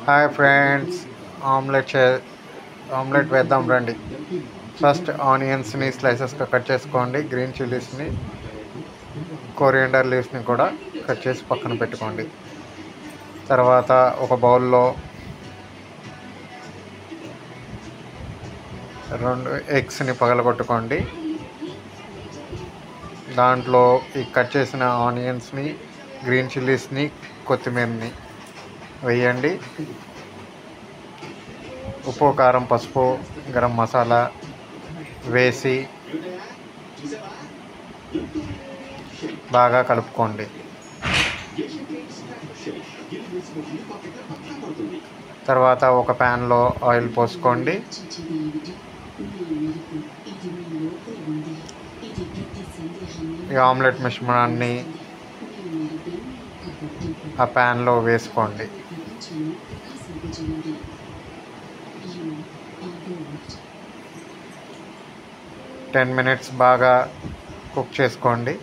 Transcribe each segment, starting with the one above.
Hi friends, omelette చే omelette వేద్దాం రండి. ఫస్ట్ ఆనియన్స్ని స్లైసెస్గా కట్ చేసుకోండి. గ్రీన్ చిల్లీస్ని, కొరియండర్ లీవ్స్ని కూడా కట్ చేసి పక్కన పెట్టుకోండి. తర్వాత ఒక బౌల్లో 2 ఎగ్స్ని పగలగొట్టుకోండి. దాంట్లో ఈ కట్ చేసిన ఆనియన్స్ని, గ్రీన్ చిల్లీస్ని, కొత్తిమీరని వేయండి. ఉప్పు, కారం, పసుపు, గరం మసాలా వేసి బాగా కలుపుకోండి. తర్వాత ఒక ప్యాన్లో ఆయిల్ పోసుకోండి. ఈ ఆమ్లెట్ మిశ్రమాన్ని ఆ ప్యాన్లో వేసుకోండి. టెన్ మినిట్స్ బాగా కుక్ చేసుకోండి.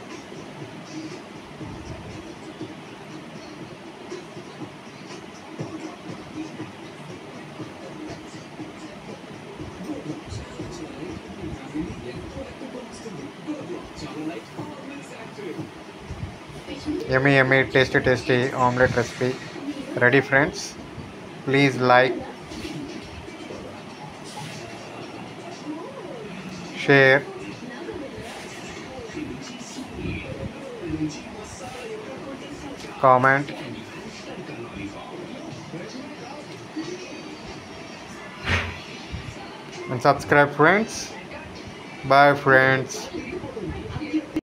Yummy tasty omelette recipe ready, friends. Please like, share, comment and subscribe, friends. Bye, friends.